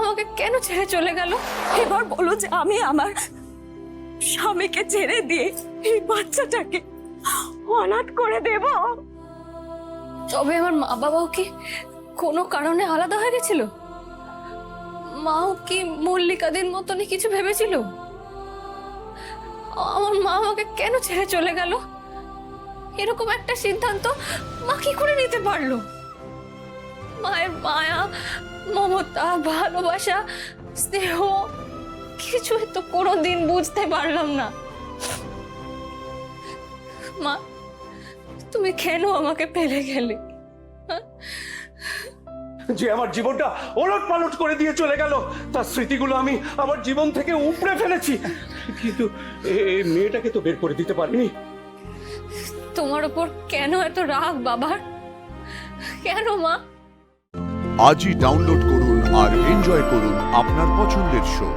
আমাকে কেন ছেড়ে চলে গেল? এবার বলো যে আমি আমার স্বামীকে ছেড়ে দিয়ে এই বাচ্চাটাকে অনাথ করে দেব? তবে আমার মা বাবাও কি কোনো কারণে আলাদা হয়ে গেছিল? মাও কি মল্লিকাদের মতনই কিছু ভেবেছিল? আমার মা আমাকে কেন ছেড়ে চলে গেল? এরকম একটা সিদ্ধান্ত মা কি করে নিতে পারলো? মায়ের মায়া, মমতা, ভালোবাসা, স্নেহ কিছুই তো কোনোদিন বুঝতে পারলাম না। মা, তুমি কেন আমাকে ফেলে গেলে? যে আমার জীবনটা ওলট পালট করে দিয়ে চলে গেল, তার স্মৃতিগুলো আমি আমার জীবন থেকে উপড়ে ফেলেছি, কিন্তু এই মেয়েটাকে তো বের করে দিতে পারিনি। তোমার উপর কেন এত রাগ বাবার? কেন মা? আজই ডাউনলোড করুন আর এনজয় করুন আপনার পছন্দের শো।